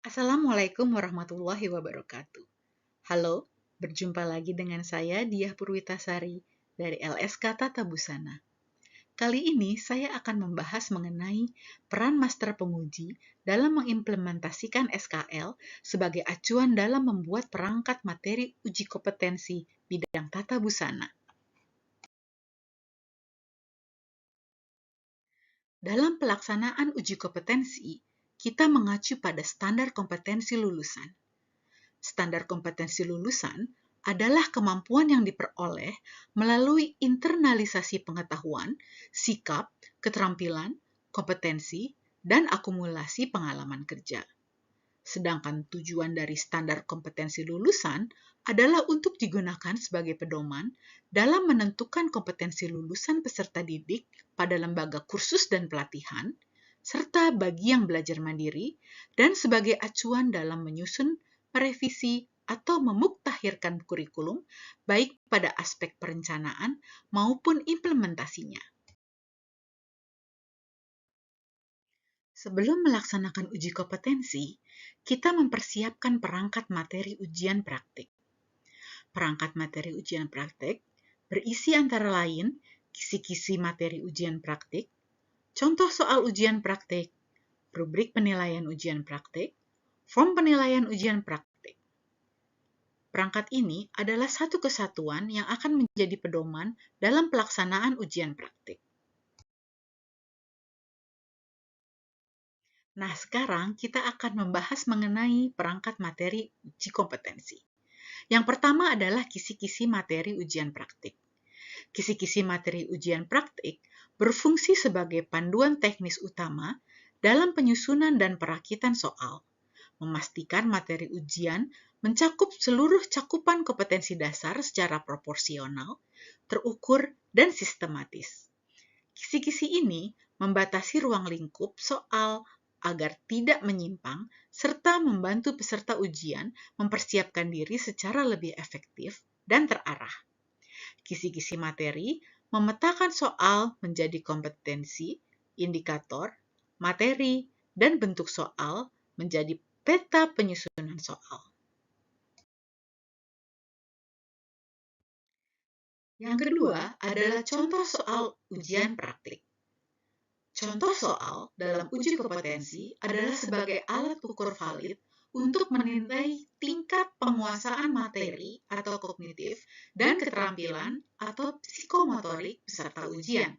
Assalamualaikum warahmatullahi wabarakatuh. Halo, berjumpa lagi dengan saya Diah Purwitasari dari LSK Tata Busana. Kali ini saya akan membahas mengenai peran master penguji dalam mengimplementasikan SKL sebagai acuan dalam membuat perangkat materi uji kompetensi bidang tata busana. Dalam pelaksanaan uji kompetensi, kita mengacu pada standar kompetensi lulusan. Standar kompetensi lulusan adalah kemampuan yang diperoleh melalui internalisasi pengetahuan, sikap, keterampilan, kompetensi, dan akumulasi pengalaman kerja. Sedangkan tujuan dari standar kompetensi lulusan adalah untuk digunakan sebagai pedoman dalam menentukan kompetensi lulusan peserta didik pada lembaga kursus dan pelatihan, serta bagi yang belajar mandiri, dan sebagai acuan dalam menyusun, merevisi, atau memuktakhirkan kurikulum, baik pada aspek perencanaan maupun implementasinya. Sebelum melaksanakan uji kompetensi, kita mempersiapkan perangkat materi ujian praktik. Perangkat materi ujian praktik berisi antara lain kisi-kisi materi ujian praktik, contoh soal ujian praktik, rubrik penilaian ujian praktik, form penilaian ujian praktik. Perangkat ini adalah satu kesatuan yang akan menjadi pedoman dalam pelaksanaan ujian praktik. Nah, sekarang kita akan membahas mengenai perangkat materi uji kompetensi. Yang pertama adalah kisi-kisi materi ujian praktik. Kisi-kisi materi ujian praktik berfungsi sebagai panduan teknis utama dalam penyusunan dan perakitan soal, memastikan materi ujian mencakup seluruh cakupan kompetensi dasar secara proporsional, terukur, dan sistematis. Kisi-kisi ini membatasi ruang lingkup soal agar tidak menyimpang, serta membantu peserta ujian mempersiapkan diri secara lebih efektif dan terarah. Kisi-kisi materi memetakan soal menjadi kompetensi, indikator, materi, dan bentuk soal menjadi peta penyusunan soal. Yang kedua adalah contoh soal ujian praktik. Contoh soal dalam uji kompetensi adalah sebagai alat ukur valid untuk menilai tingkat penguasaan materi atau kognitif dan keterampilan atau psikomotorik peserta ujian.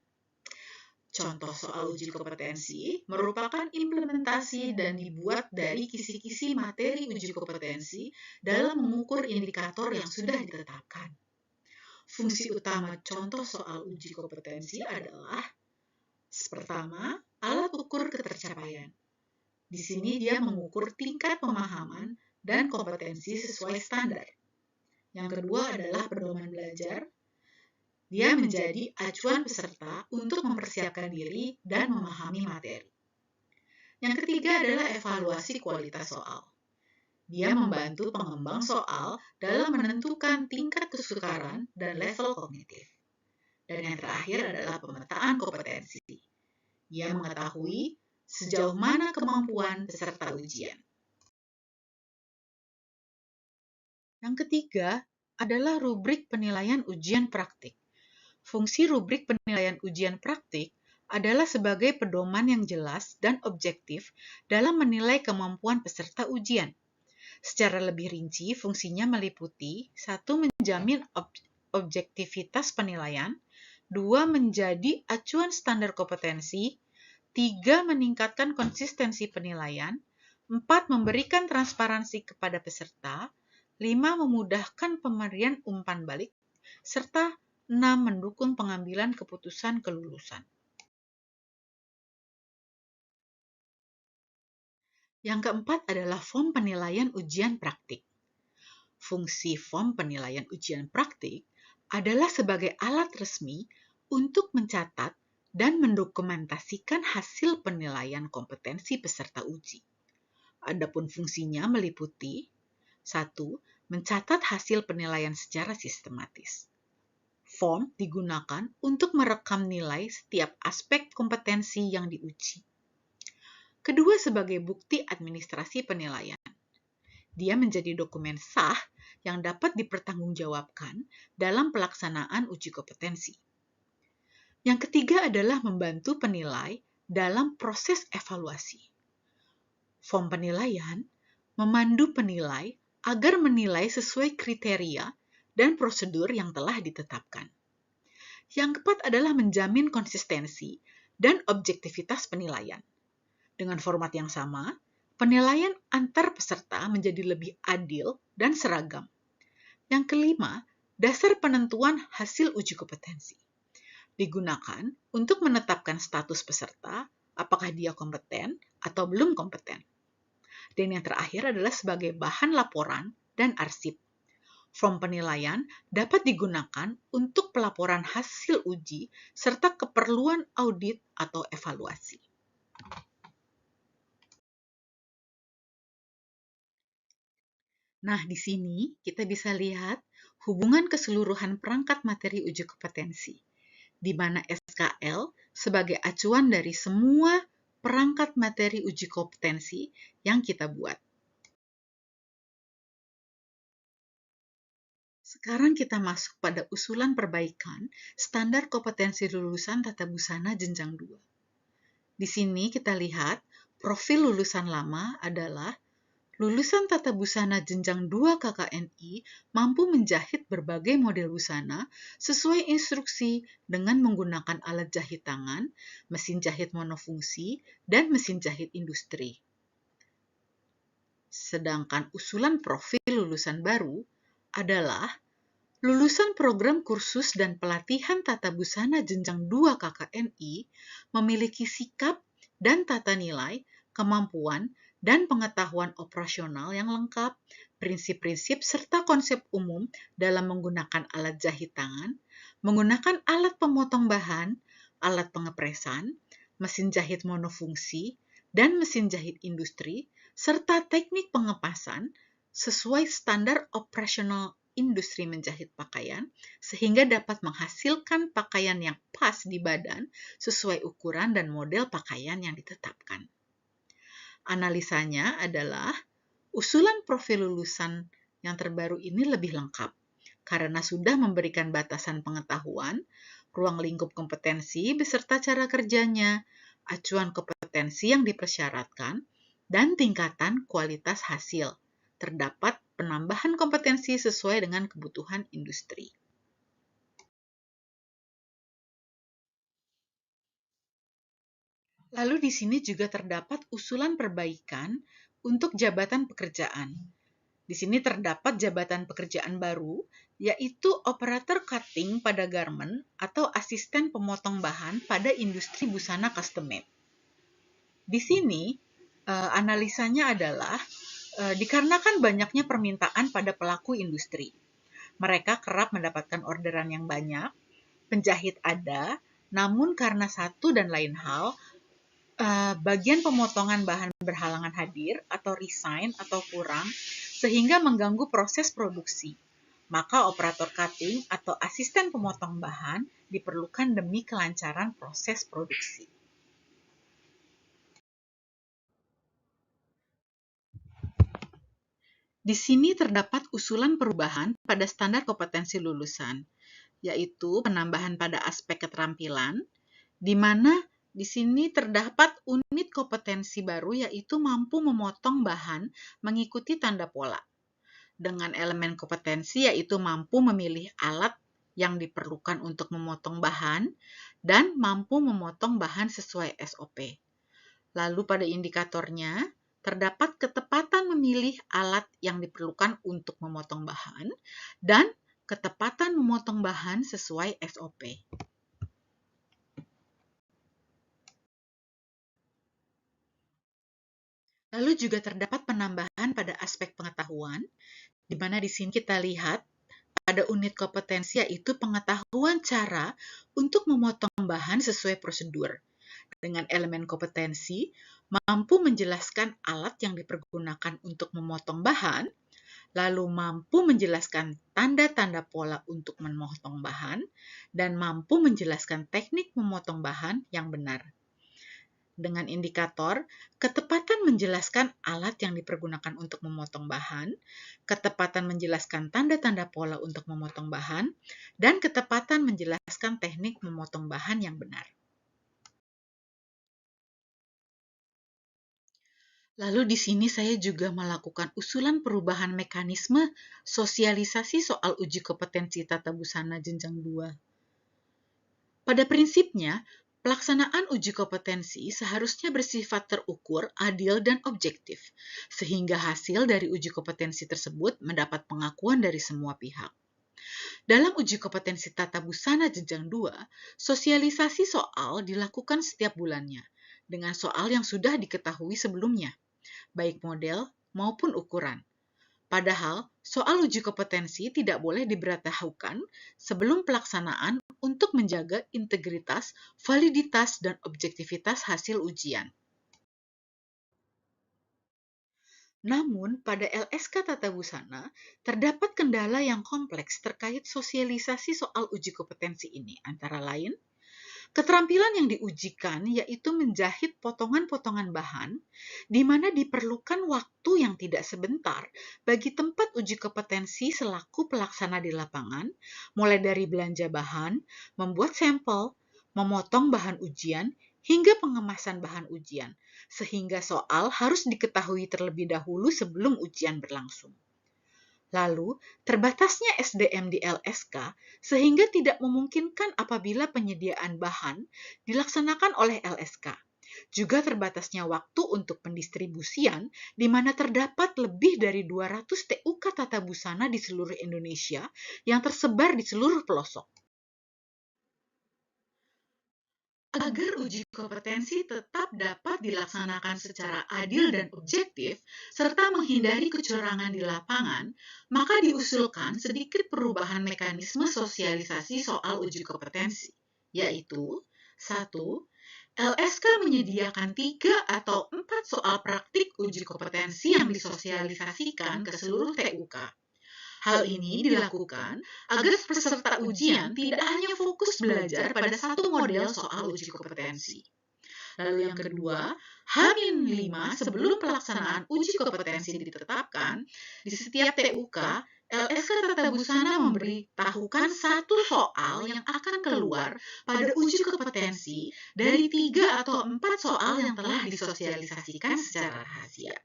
Contoh soal uji kompetensi merupakan implementasi dan dibuat dari kisi-kisi materi uji kompetensi dalam mengukur indikator yang sudah ditetapkan. Fungsi utama contoh soal uji kompetensi adalah pertama, alat ukur ketercapaian. Di sini dia mengukur tingkat pemahaman dan kompetensi sesuai standar. Yang kedua adalah pedoman belajar. Dia menjadi acuan peserta untuk mempersiapkan diri dan memahami materi. Yang ketiga adalah evaluasi kualitas soal. Dia membantu pengembang soal dalam menentukan tingkat kesukaran dan level kognitif. Dan yang terakhir adalah pemetaan kompetensi. Dia mengetahui sejauh mana kemampuan peserta ujian. Yang ketiga adalah rubrik penilaian ujian praktik. Fungsi rubrik penilaian ujian praktik adalah sebagai pedoman yang jelas dan objektif dalam menilai kemampuan peserta ujian. Secara lebih rinci, fungsinya meliputi 1. Menjamin objektivitas penilaian, 2. Menjadi acuan standar kompetensi, 3. Meningkatkan konsistensi penilaian, 4. Memberikan transparansi kepada peserta, 5. Memudahkan pemberian umpan balik, serta 6. Mendukung pengambilan keputusan kelulusan. Yang keempat adalah form penilaian ujian praktik. Fungsi form penilaian ujian praktik adalah sebagai alat resmi untuk mencatat dan mendokumentasikan hasil penilaian kompetensi peserta uji. Adapun fungsinya meliputi 1. Mencatat hasil penilaian secara sistematis. Form digunakan untuk merekam nilai setiap aspek kompetensi yang diuji. kedua sebagai bukti administrasi penilaian. Dia menjadi dokumen sah yang dapat dipertanggungjawabkan dalam pelaksanaan uji kompetensi. Yang ketiga adalah membantu penilai dalam proses evaluasi. Form penilaian memandu penilai agar menilai sesuai kriteria dan prosedur yang telah ditetapkan. Yang keempat adalah menjamin konsistensi dan objektivitas penilaian. Dengan format yang sama, penilaian antar peserta menjadi lebih adil dan seragam. Yang kelima, dasar penentuan hasil uji kompetensi. Digunakan untuk menetapkan status peserta, apakah dia kompeten atau belum kompeten. Dan yang terakhir adalah sebagai bahan laporan dan arsip. Form penilaian dapat digunakan untuk pelaporan hasil uji serta keperluan audit atau evaluasi. Nah, di sini kita bisa lihat hubungan keseluruhan perangkat materi uji kompetensi, di mana SKL sebagai acuan dari semua perangkat materi uji kompetensi yang kita buat. Sekarang kita masuk pada usulan perbaikan standar kompetensi lulusan tata busana jenjang 2. Di sini kita lihat profil lulusan lama adalah lulusan tata busana jenjang 2 KKNI mampu menjahit berbagai model busana sesuai instruksi dengan menggunakan alat jahit tangan, mesin jahit monofungsi, dan mesin jahit industri. Sedangkan usulan profil lulusan baru adalah lulusan program kursus dan pelatihan tata busana jenjang 2 KKNI memiliki sikap dan tata nilai, kemampuan, dan pengetahuan operasional yang lengkap, prinsip-prinsip serta konsep umum dalam menggunakan alat jahit tangan, menggunakan alat pemotong bahan, alat pengepresan, mesin jahit monofungsi, dan mesin jahit industri, serta teknik pengepasan sesuai standar operasional industri menjahit pakaian, sehingga dapat menghasilkan pakaian yang pas di badan sesuai ukuran dan model pakaian yang ditetapkan. Analisanya adalah usulan profil lulusan yang terbaru ini lebih lengkap karena sudah memberikan batasan pengetahuan, ruang lingkup kompetensi beserta cara kerjanya, acuan kompetensi yang dipersyaratkan, dan tingkatan kualitas hasil. Terdapat penambahan kompetensi sesuai dengan kebutuhan industri. Lalu di sini juga terdapat usulan perbaikan untuk jabatan pekerjaan. Di sini terdapat jabatan pekerjaan baru, yaitu operator cutting pada garment atau asisten pemotong bahan pada industri busana custom made. Di sini analisanya adalah dikarenakan banyaknya permintaan pada pelaku industri. Mereka kerap mendapatkan orderan yang banyak, penjahit ada, namun karena satu dan lain hal, bagian pemotongan bahan berhalangan hadir atau resign atau kurang sehingga mengganggu proses produksi. Maka operator cutting atau asisten pemotong bahan diperlukan demi kelancaran proses produksi. Di sini terdapat usulan perubahan pada standar kompetensi lulusan, yaitu penambahan pada aspek keterampilan, di mana di sini terdapat unit kompetensi baru yaitu mampu memotong bahan mengikuti tanda pola. Dengan elemen kompetensi yaitu mampu memilih alat yang diperlukan untuk memotong bahan dan mampu memotong bahan sesuai SOP. Lalu pada indikatornya terdapat ketepatan memilih alat yang diperlukan untuk memotong bahan dan ketepatan memotong bahan sesuai SOP. Lalu juga terdapat penambahan pada aspek pengetahuan, di mana di sini kita lihat pada unit kompetensi yaitu pengetahuan cara untuk memotong bahan sesuai prosedur. Dengan elemen kompetensi, mampu menjelaskan alat yang dipergunakan untuk memotong bahan, lalu mampu menjelaskan tanda-tanda pola untuk memotong bahan, dan mampu menjelaskan teknik memotong bahan yang benar. dengan indikator ketepatan menjelaskan alat yang dipergunakan untuk memotong bahan, ketepatan menjelaskan tanda-tanda pola untuk memotong bahan, dan ketepatan menjelaskan teknik memotong bahan yang benar. Lalu di sini saya juga melakukan usulan perubahan mekanisme sosialisasi soal uji kompetensi tata busana jenjang 2. Pada prinsipnya, pelaksanaan uji kompetensi seharusnya bersifat terukur, adil, dan objektif, sehingga hasil dari uji kompetensi tersebut mendapat pengakuan dari semua pihak. Dalam uji kompetensi tata busana jenjang 2, sosialisasi soal dilakukan setiap bulannya, dengan soal yang sudah diketahui sebelumnya, baik model maupun ukuran. Padahal, soal uji kompetensi tidak boleh diberitahukan sebelum pelaksanaan untuk menjaga integritas, validitas, dan objektivitas hasil ujian. Namun, pada LSK Tata Busana, terdapat kendala yang kompleks terkait sosialisasi soal uji kompetensi ini, antara lain, keterampilan yang diujikan yaitu menjahit potongan-potongan bahan, di mana diperlukan waktu yang tidak sebentar bagi tempat uji kompetensi selaku pelaksana di lapangan, mulai dari belanja bahan, membuat sampel, memotong bahan ujian, hingga pengemasan bahan ujian, sehingga soal harus diketahui terlebih dahulu sebelum ujian berlangsung. Lalu, terbatasnya SDM di LSK sehingga tidak memungkinkan apabila penyediaan bahan dilaksanakan oleh LSK. Juga terbatasnya waktu untuk pendistribusian, di mana terdapat lebih dari 200 TUK tata busana di seluruh Indonesia yang tersebar di seluruh pelosok. Agar uji kompetensi tetap dapat dilaksanakan secara adil dan objektif, serta menghindari kecurangan di lapangan, maka diusulkan sedikit perubahan mekanisme sosialisasi soal uji kompetensi, yaitu 1. LSK menyediakan 3 atau 4 soal praktik uji kompetensi yang disosialisasikan ke seluruh TUK. Hal ini dilakukan agar peserta ujian tidak hanya fokus belajar pada satu model soal uji kompetensi. Lalu yang kedua, H-5 sebelum pelaksanaan uji kompetensi ditetapkan, di setiap TUK, LSK Tata Busana memberitahukan satu soal yang akan keluar pada uji kompetensi dari 3 atau 4 soal yang telah disosialisasikan secara rahasia.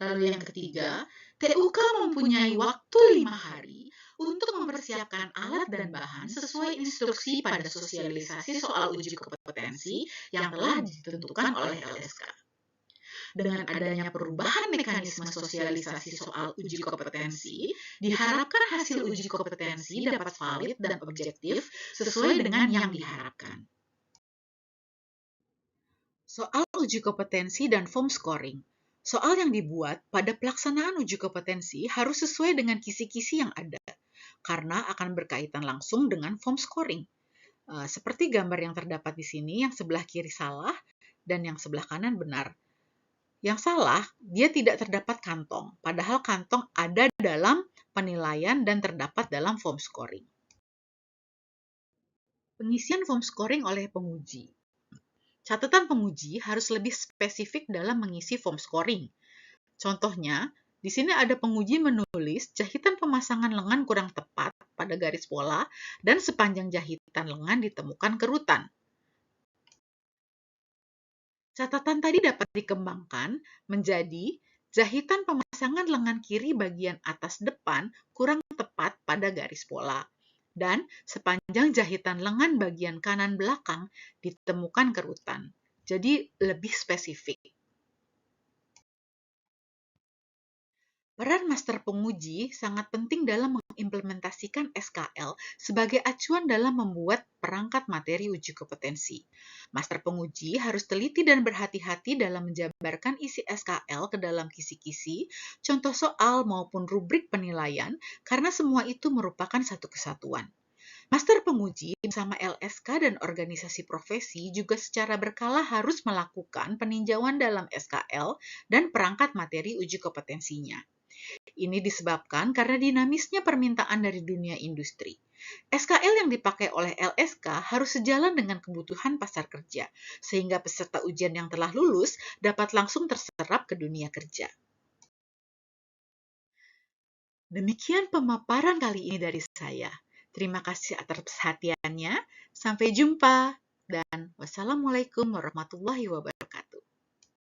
Lalu yang ketiga, TUK mempunyai waktu 5 hari untuk mempersiapkan alat dan bahan sesuai instruksi pada sosialisasi soal uji kompetensi yang telah ditentukan oleh LSK. Dengan adanya perubahan mekanisme sosialisasi soal uji kompetensi, diharapkan hasil uji kompetensi dapat valid dan objektif sesuai dengan yang diharapkan. Soal uji kompetensi dan form scoring. Soal yang dibuat pada pelaksanaan uji kompetensi harus sesuai dengan kisi-kisi yang ada, karena akan berkaitan langsung dengan form scoring. Seperti gambar yang terdapat di sini, yang sebelah kiri salah dan yang sebelah kanan benar. Yang salah, dia tidak terdapat kantong, padahal kantong ada dalam penilaian dan terdapat dalam form scoring. Pengisian form scoring oleh penguji. Catatan penguji harus lebih spesifik dalam mengisi form scoring. Contohnya, di sini ada penguji menulis jahitan pemasangan lengan kurang tepat pada garis pola dan sepanjang jahitan lengan ditemukan kerutan. Catatan tadi dapat dikembangkan menjadi jahitan pemasangan lengan kiri bagian atas depan kurang tepat pada garis pola. Dan sepanjang jahitan lengan bagian kanan belakang ditemukan kerutan. Jadi lebih spesifik. Peran master penguji sangat penting dalam mengimplementasikan SKL sebagai acuan dalam membuat perangkat materi uji kompetensi. Master penguji harus teliti dan berhati-hati dalam menjabarkan isi SKL ke dalam kisi-kisi, contoh soal maupun rubrik penilaian, karena semua itu merupakan satu kesatuan. Master penguji bersama LSK dan organisasi profesi juga secara berkala harus melakukan peninjauan dalam SKL dan perangkat materi uji kompetensinya. Ini disebabkan karena dinamisnya permintaan dari dunia industri. SKL yang dipakai oleh LSK harus sejalan dengan kebutuhan pasar kerja, sehingga peserta ujian yang telah lulus dapat langsung terserap ke dunia kerja. Demikian pemaparan kali ini dari saya. Terima kasih atas perhatiannya. Sampai jumpa dan wassalamualaikum warahmatullahi wabarakatuh.